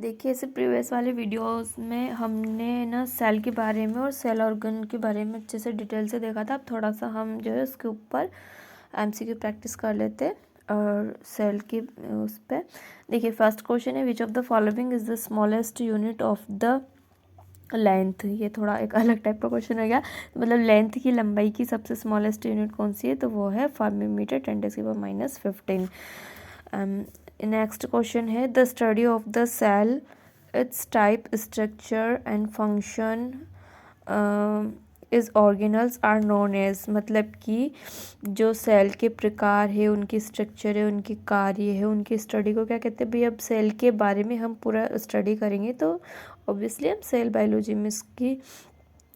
देखिए, ऐसे प्रीवियस वाले वीडियोस में हमने ना सेल के बारे में और सेल ऑर्गन के बारे में अच्छे से डिटेल से देखा था। अब थोड़ा सा हम जो है उसके ऊपर एमसीक्यू प्रैक्टिस कर लेते हैं और सेल की उस पर। देखिए, फर्स्ट क्वेश्चन है, which of the following is the smallest unit of the length. ये थोड़ा एक अलग टाइप का क्वेश्चन हो गया। मतलब लेंथ की, लंबाई की सबसे स्मॉलेस्ट यूनिट कौन सी है, तो वो है फर्मीमीटर 10⁻⁻15। नेक्स्ट क्वेश्चन है, the study of the cell, its type, structure and function is organelles are known as. मतलब कि जो सेल के प्रकार है, उनकी स्ट्रक्चर है, उनकी कार्य है, उनकी स्टडी को क्या कहते हैं भाई। अब सेल के बारे में हम पूरा स्टडी करेंगे तो ऑब्वियसली हम सेल बायोलॉजी में इसकी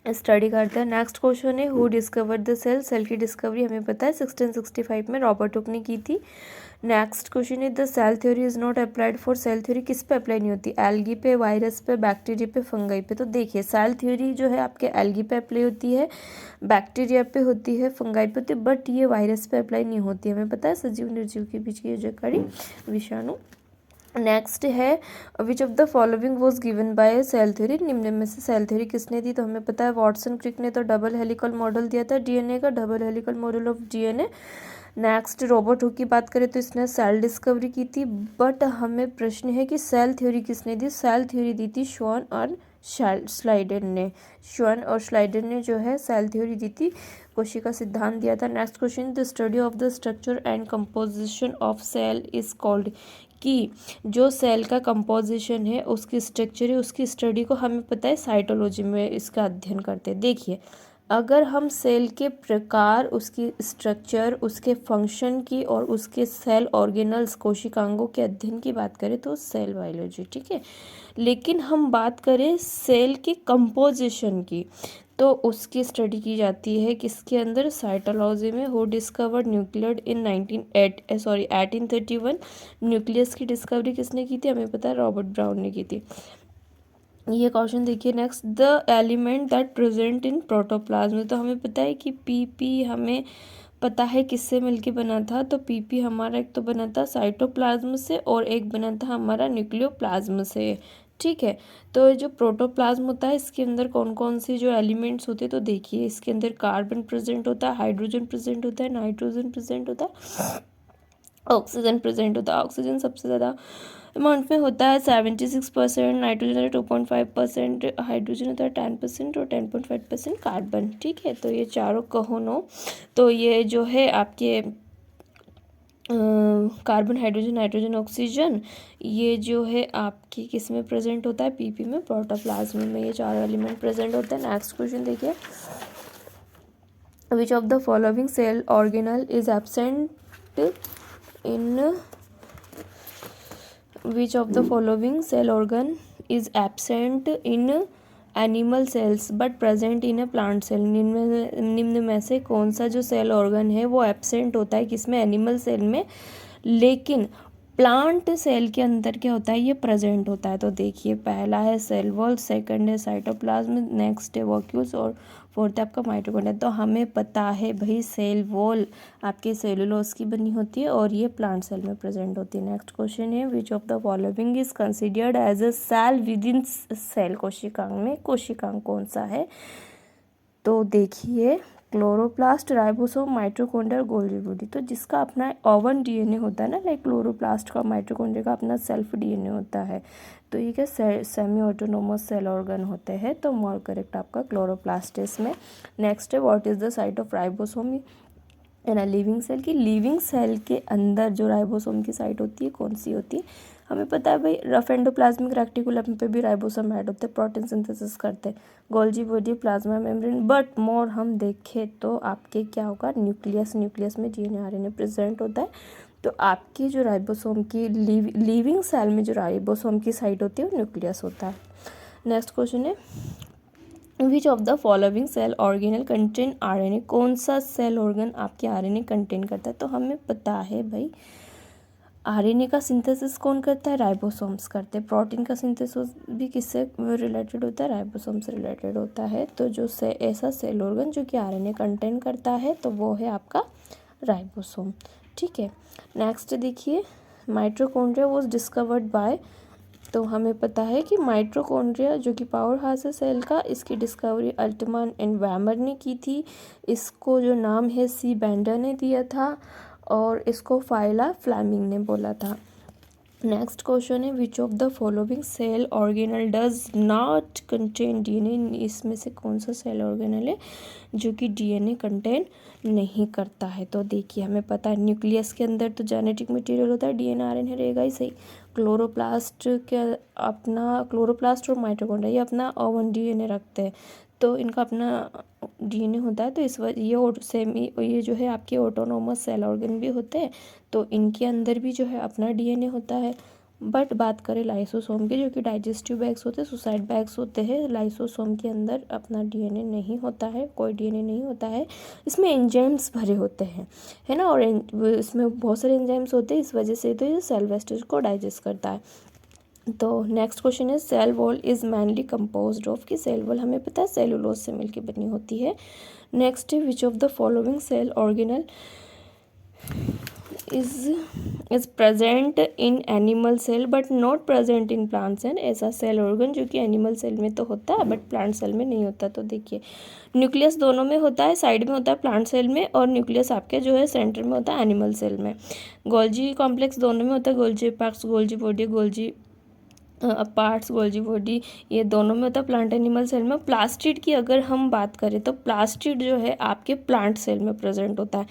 स्टडी करते हैं। नेक्स्ट क्वेश्चन है, who discovered the cell. Cell की डिस्कवरी हमें पता है 1665 में रॉबर्ट हुक ने की थी। नेक्स्ट क्वेश्चन है, the cell theory is not applied for. Cell theory किस पे अप्लाई नहीं होती, एल्गी पे, वायरस पे, बैक्टीरिया पे, फंगाई पे। तो देखिए, सेल थ्योरी जो है आपके एल्गी पे अप्लाई होती है, बैक्टीरिया पे होती है, फंगाई पे होती है, बट ये वायरस पे अप्लाई नहीं होती है। हमें पता है सजीव निर्जीव के बीच की जानकारी, विषाणु। नेक्स्ट है, which of the following was given by cell theory. निम्न में से सेल थ्योरी किसने दी, तो हमें पता है वॉटसन क्रिक ने तो डबल हेलिकल मॉडल दिया था डीएनए का, double helical model of DNA. Next, Robert Hooke की बात करें तो इसने सेल डिस्कवरी की थी, बट हमें प्रश्न है कि सेल थ्योरी किसने दी। सेल थ्योरी दी थी श्वान और स्लाइडर ने। श्वान और स्लाइडर ने जो है सेल थ्योरी दी थी, कोशिका सिद्धांत दिया था। Next question, the study of the structure and composition of cell is called. कि जो सेल का कंपोजिशन है, उसकी स्ट्रक्चर है, उसकी स्टडी को हमें पता है साइटोलॉजी में इसका अध्ययन करते हैं। देखिए, अगर हम सेल के प्रकार, उसकी स्ट्रक्चर, उसके फंक्शन की और उसके सेल ऑर्गेनल्स, कोशिकांगों के अध्ययन की बात करें तो सेल बायोलॉजी, ठीक है। लेकिन हम बात करें सेल के कंपोजिशन की, तो उसकी स्टडी की जाती है किसके अंदर, साइटोलॉजी में। Who discovered nucleoid in 1831। Nucleus की डिस्कवरी किसने की थी, हमें पता है रॉबर्ट ब्राउन ने की थी। ये क्वेश्चन देखिए next, the element that present in protoplasm. तो हमें पता है कि पीपी हमें पता है किससे मिलके बना था, तो पीपी हमारा एक तो बना था साइटोप्लाज्म से और एक बना था हमारा न्यूक्लियोप्लाज्म से, ठीक है। तो जो प्रोटोप्लाज्म होता है, इसके अंदर कौन कौन से जो एलिमेंट्स होते हैं, तो देखिए इसके अंदर कार्बन प्रेजेंट होता है, हाइड्रोजन प्रेजेंट होता है, नाइट्रोजन प्रेजेंट होता है, ऑक्सीजन प्रेजेंट होता है। ऑक्सीजन सबसे ज़्यादा अमाउंट में होता है 76%, नाइट्रोजन है 2.5%, हाइड्रोजन होता है 10% और 10.5% कार्बन, ठीक है। तो ये चारों कहो नो, तो ये जो है आपके कार्बन, हाइड्रोजन, नाइट्रोजन, ऑक्सीजन, ये जो है आपकी किस में प्रेजेंट होता है, पीपी में, प्रोटोप्लाज्म में, ये चारों एलिमेंट प्रेजेंट होते हैं। नेक्स्ट क्वेश्चन देखिए, which of the following cell organelle is absent in which of the following cell organ is absent in animal cells but present in a plant cell। निम्न में से कौन सा जो सेल ऑर्गन है वो एब्सेंट होता है किसमें, एनिमल सेल में, लेकिन प्लांट सेल के अंदर क्या होता है, ये प्रेजेंट होता है। तो देखिए, पहला है सेल वॉल, सेकंड है साइटोप्लाज्म, नेक्स्ट है वॉक्यूल्स और फोर्थ है आपका माइटोकॉन्ड्रिया। तो हमें पता है भाई सेल वॉल आपके सेलुलोज की बनी होती है और ये प्लांट सेल में प्रेजेंट होती है। नेक्स्ट क्वेश्चन है, which of the following is considered as a cell within cell. कोशिकांग में कोशिकांग कौन सा है, तो देखिए chloroplast, ribosome, mitochondria, Golgi body. तो जिसका अपना ओवन डीएनए होता है ना, लाइक क्लोरोप्लास्ट का, माइटोकॉन्ड्रिया का अपना सेल्फ डीएनए होता है, तो ये क्या सेमी ऑटोनोमस सेल ऑर्गन होते हैं। तो मोर करेक्ट आपका क्लोरोप्लास्ट है इसमें। नेक्स्ट है, what is the site of ribosome in a living cell. की लिविंग सेल के अंदर जो राइबोसोम की साइट होती है कौन सी होती है, हमें पता है भाई रफ एंडोप्लाज्मिक रेक्टिकुलम पे भी राइबोसोम ऐड होते हैं, प्रोटीन सिंथेसिस करते हैं, Golgi body, plasma membrane. But more हम देखें तो आपके क्या होगा, न्यूक्लियस, न्यूक्लियस में डीएनए आरएनए प्रेजेंट होता है। तो आपकी जो राइबोसोम की लिविंग सेल में जो राइबोसोम की साइट होती है वो न्यूक्लियस होता है। नेक्स्ट क्वेश्चन है, which of the following cell organelle contain RNA. कौन सा सेल ऑर्गन आपके आरएनए कंटेन करता है, तो हमें पता है भाई आरएनए का सिंथेसिस कौन करता है, राइबोसोम्स करते हैं। प्रोटीन का सिंथेसिस भी किससे रिलेटेड होता है, राइबोसोम से रिलेटेड होता है। तो जो ऐसा सेल ऑर्गन जो कि आरएनए कंटेन करता है तो वो है आपका राइबोसोम, ठीक है। नेक्स्ट देखिए, माइटोकॉन्ड्रिया वाज डिस्कवर्ड बाय तो हमें पता है कि माइटोकॉन्ड्रिया जो कि पावर हाउस है सेल का, इसकी डिस्कवरी अल्टमान एंड वैमर ने की थी। इसको जो नाम है सी बेंडर ने दिया था और इसको फाइला फ्लेमिंग ने बोला था। नेक्स्ट क्वेश्चन है which of the following cell organelle does not contain DNA. इसमें से कौन सा सेल ऑर्गेनल है जो कि डीएनए कंटेन नहीं करता है। तो देखिए हमें पता है न्यूक्लियस के अंदर तो जेनेटिक मटेरियल होता है, डीएनए आरएनए रहेगा ही सही। क्लोरोप्लास्ट के अपना क्लोरोप्लास्ट और माइटोकॉन्ड्रिया ये अपना ओवन डीएनए रखते हैं, तो इनका अपना डीएनए होता है। तो इस वजह ये जो है आपके ऑटोनोमस सेल ऑर्गन भी होते हैं, तो इनके अंदर भी जो है अपना डीएनए होता है। बट बात करें लाइसोसोम की, जो कि डाइजेस्टिव बैग्स होते हैं, सुसाइड बैग्स होते हैं, लाइसोसोम के अंदर अपना डीएनए नहीं होता है, कोई डीएनए नहीं होता है। इसमें एंजाइम्स भरे होते हैं, है ना, और इसमें बहुत सारे एंजाइम्स होते हैं, इस वजह से तो ये सेल वेस्टेज को डाइजेस्ट करता है। तो नेक्स्ट क्वेश्चन है cell wall is mainly composed of, कि सेल वॉल हमें पता है सेलुलोज से मिलकर बनी होती है। नेक्स्ट है which of the following cell organelle is present in animal cell but not present in plant cell. ऐसा सेल ऑर्गन जो कि एनिमल सेल में तो होता है बट प्लांट सेल में नहीं होता। तो देखिए न्यूक्लियस दोनों में होता है, साइड में होता है प्लांट सेल में, और न्यूक्लियस आपके जो है सेंटर में होता है एनिमल सेल में। गोल्जी कॉम्प्लेक्स दोनों में होता है, Golgi parts, Golgi body, Golgi parts, Golgi body, ये दोनों में होता है प्लांट एनिमल सेल में। प्लास्टिड की अगर हम बात करें तो प्लास्टिड जो है आपके प्लांट सेल में प्रेजेंट होता है,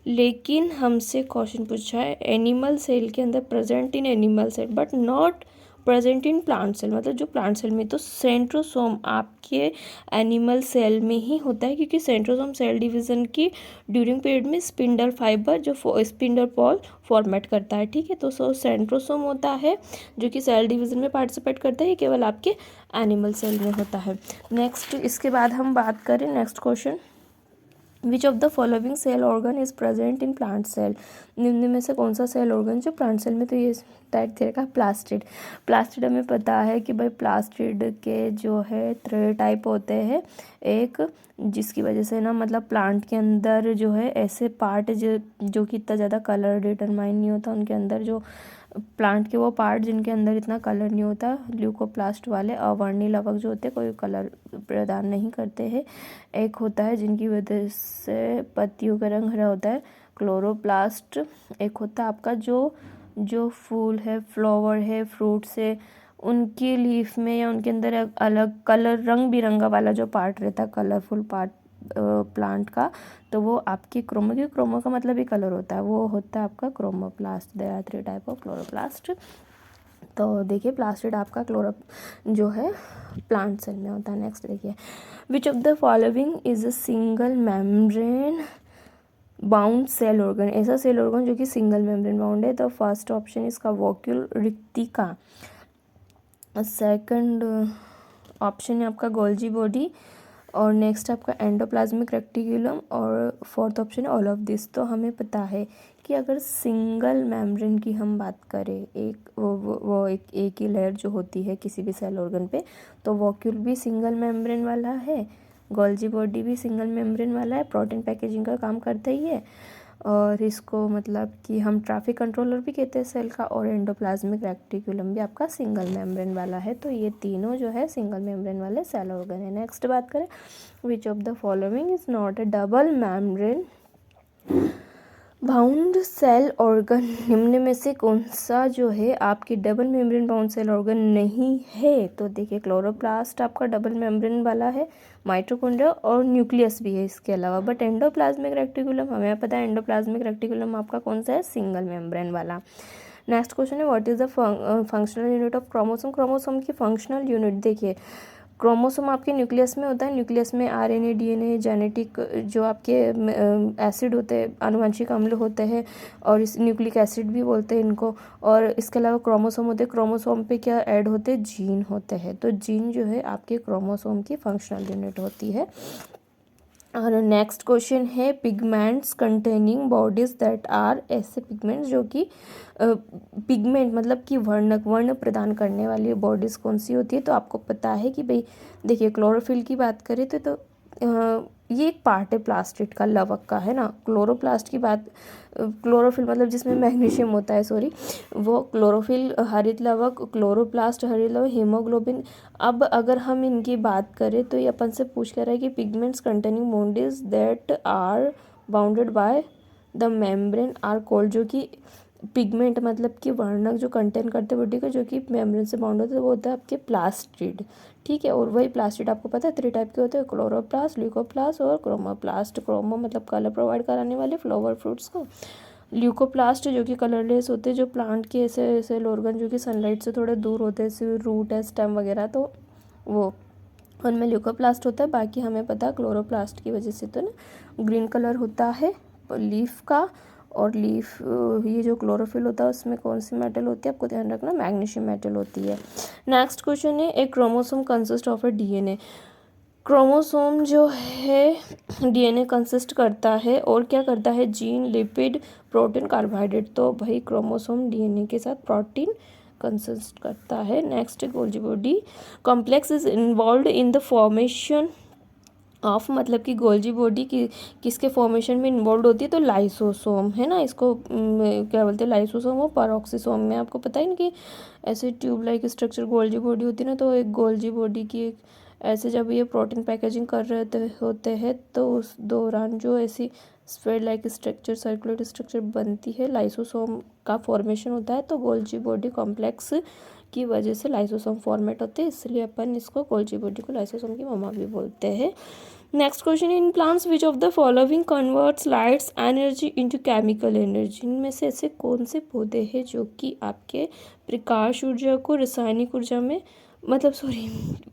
लेकिन हमसे क्वेश्चन पूछा है एनिमल सेल के अंदर present in animal cell but not present in plant cell, मतलब जो प्लांट सेल में। तो सेंट्रोसोम आपके एनिमल सेल में ही होता है, क्योंकि सेंट्रोसोम सेल डिवीजन की ड्यूरिंग पीरियड में स्पिंडल फाइबर जो स्पिंडल पॉल फॉर्मेट करता है, ठीक है। तो सेंट्रोसोम होता है जो कि सेल डिवीजन में पार्टिसिपेट करता है, ये केवल आपके एनिमल सेल में होता है। नेक्स्ट इसके बाद हम बात करें next question which of the following cell organ is present in plant cell. निम्न में से कौन सा सेल ऑर्गन जो प्लांट सेल में, तो ये टाइप देगा प्लास्टिड। प्लास्टिड हमें पता है कि भाई प्लास्टिड के जो है 3 टाइप होते हैं, एक जिसकी वजह से ना मतलब प्लांट के अंदर जो है ऐसे पार्ट जो कि इतना ज़्यादा कलर डिटरमाइन नहीं होता, उनके अंदर जो प्लांट के वो पार्ट जिनके अंदर इतना कलर नहीं होता, ल्यूकोप्लास्ट वाले अवर्णी लवक जो होते हैं कोई कलर प्रदान नहीं करते हैं। एक होता है जिनकी वजह से पत्तियों का रंग हरा होता है, क्लोरोप्लास्ट। एक होता है आपका जो फूल है, फ्लावर है, फ्रूट्स है, उनकी लीफ में या उनके अंदर अलग कलर रंग बिरंगा वाला जो पार्ट रहता है, कलरफुल पार्ट प्लांट का, तो वो आपकी क्रोमो का मतलब ही कलर होता है, वो होता है आपका chromoplast. There are 3 type of chloroplast. तो देखिए प्लास्टिड आपका जो है प्लांट सेल में होता है। नेक्स्ट देखिए which of the following is a single membrane bound cell organ. ऐसा सेल ऑर्गन जो कि सिंगल मेम्ब्रेन बाउंड है। तो फर्स्ट ऑप्शन इसका वॉक्यूल रिक्तिका, सेकंड ऑप्शन है आपका गोल्जी बॉडी, और नेक्स्ट आपका एंडोप्लाज्मिक रेक्टिकुलम, और फोर्थ ऑप्शन है ऑल ऑफ दिस। तो हमें पता है कि अगर सिंगल मेम्ब्रेन की हम बात करें, एक वो एक ही लेयर जो होती है किसी भी सेल ऑर्गन पे, तो वॉक्यूल भी सिंगल मेम्ब्रेन वाला है, गोल्जी बॉडी भी सिंगल मेम्ब्रेन वाला है, प्रोटीन पैकेजिंग का काम करता ही है, और इसको मतलब कि हम ट्रैफिक कंट्रोलर भी कहते हैं सेल का, और एंडोप्लाज्मिक रेक्टिकुलम भी आपका सिंगल मेम्ब्रेन वाला है। तो ये तीनों जो है सिंगल मेम्ब्रेन वाले सेल ऑर्गन है। नेक्स्ट बात करें which of the following is not a double membrane bound cell organ. निम्न में से कौन सा जो है आपकी double membrane bound cell organ नहीं है। तो देखिए क्लोरोप्लास्ट आपका डबल मेम्ब्रेन वाला है, माइटोकॉन्ड्रिया और न्यूक्लियस भी है इसके अलावा, बट एंडोप्लाज्मिक रेक्टिकुलम हमें पता है एंडोप्लाज्मिक रेक्टिकुलम आपका कौन सा है, सिंगल मेम्ब्रेन वाला। नेक्स्ट क्वेश्चन है what is the functional unit of chromosome. Chromosome की फंक्शनल यूनिट देखिए, क्रोमोसोम आपके न्यूक्लियस में होता है, न्यूक्लियस में आरएनए, डीएनए, जेनेटिक जो आपके एसिड होते हैं, आनुवंशिक अम्ल होते हैं, और इस न्यूक्लिक एसिड भी बोलते हैं इनको, और इसके अलावा क्रोमोसोम होते हैं, क्रोमोसोम पे क्या ऐड होते हैं, जीन होते हैं। तो जीन जो है आपके क्रोमोसोम की फंक्शनल यूनिट होती है। और नेक्स्ट क्वेश्चन है pigments containing bodies that are, ऐसे पिगमेंट्स जो कि पिगमेंट मतलब कि वर्ण प्रदान करने वाली बॉडीज़ कौन सी होती है। तो आपको पता है कि भाई देखिए क्लोरोफिल की बात करें तो ये एक पार्ट है प्लास्टिड का, लवक का, है ना। क्लोरोप्लास्ट की बात, क्लोरोफिल मतलब जिसमें मैग्नीशियम होता है, सॉरी, वो क्लोरोफिल हरित लवक, क्लोरोप्लास्ट हरित लवक, हीमोग्लोबिन। अब अगर हम इनकी बात करें तो ये अपन से पूछ कर रहा है कि pigments containing bodies that are bounded by the membrane are called, जो कि पिगमेंट मतलब कि वर्णक जो कंटेन करते हैं बॉडी का, जो कि मेम्ब्रेन से बाउंड होता है, वो होता है आपके प्लास्टिड, ठीक है। और वही प्लास्टिड आपको पता है 3 टाइप के होते हैं, क्लोरोप्लास्ट, ल्यूकोप्लास्ट और क्रोमोप्लास्ट। क्रोमो मतलब कलर प्रोवाइड कराने वाले फ्लावर फ्रूट्स को, ल्यूकोप्लास्ट जो कि कलरलेस होते हैं, जो प्लांट के ऐसे सेल ऑर्गन जो कि सनलाइट से थोड़े दूर होते हैं, जैसे रूट है, स्टेम वगैरह, तो वो उनमें ल्यूकोप्लास्ट होता है। बाकी हमें पता है क्लोरोप्लास्ट की वजह से तो ना ग्रीन कलर होता है लीफ का, और लीफ ये जो क्लोरोफिल होता है उसमें कौन सी मेटल होती है, आपको ध्यान रखना, मैग्नीशियम मेटल होती है। नेक्स्ट क्वेश्चन है, एक chromosome consist of A DNA. Chromosome जो है डीएनए कंसिस्ट करता है और क्या करता है, जीन, लिपिड, प्रोटीन, कार्बोहाइड्रेट। तो भाई क्रोमोसोम डीएनए के साथ प्रोटीन कंसिस्ट करता है। Next, Golgi body complex is involve in the formation of, मतलब कि गोल्जी बॉडी की किसके फॉर्मेशन में इन्वॉल्व होती है, तो लाइसोसोम, है ना। इसको क्या बोलते हैं, लाइसोसोम और पेरोक्सिसोम में। आपको पता है ना कि ऐसे tube like structure Golgi body होती है ना, तो एक गोल्जी बॉडी की एक ऐसे जब ये प्रोटीन पैकेजिंग कर रहे होते हैं तो उस दौरान जो ऐसी sphere like structure, circular structure बनती है, लाइसोसोम का फॉर्मेशन होता है। तो गोल्जी बॉडी कॉम्प्लेक्स की वजह से लाइसोसोम फॉर्मेट होते हैं, इसलिए अपन इसको गोल्जी बॉडी को लाइसोसोम की मम्मा भी बोलते हैं। Next question, in plants which of the following converts lights energy into chemical energy. इनमें से ऐसे कौन से पौधे हैं जो कि आपके प्रकाश ऊर्जा को रासायनिक ऊर्जा में, मतलब सॉरी,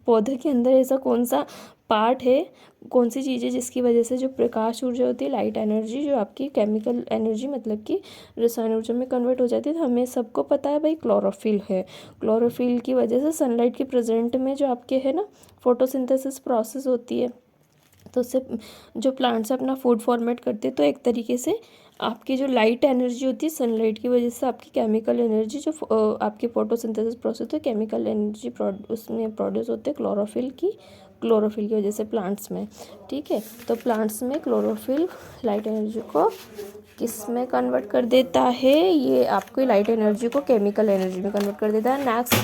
पौधे के अंदर ऐसा कौन सा पार्ट है, कौन सी चीज़ है जिसकी वजह से जो प्रकाश ऊर्जा होती है, लाइट एनर्जी, जो आपकी केमिकल एनर्जी मतलब कि रसायन ऊर्जा में कन्वर्ट हो जाती है। तो हमें सबको पता है भाई क्लोरोफिल है। क्लोरोफिल की वजह से सनलाइट के प्रेजेंट में जो आपके है ना फोटोसिंथेसिस प्रोसेस होती है, तो उससे जो प्लांट्स अपना फूड फॉर्मेट करते हैं, तो एक तरीके से आपकी जो लाइट एनर्जी होती है सनलाइट की वजह से आपकी केमिकल एनर्जी जो आपकी फोटोसिंथेसिस प्रोसेस होती है, केमिकल एनर्जी उसमें प्रोड्यूस होते हैं क्लोरोफिल की वजह से प्लांट्स में, ठीक है। तो प्लांट्स में क्लोरोफिल लाइट एनर्जी को किस में कन्वर्ट कर देता है, ये आपको लाइट एनर्जी को केमिकल एनर्जी में कन्वर्ट कर देता है। नेक्स्ट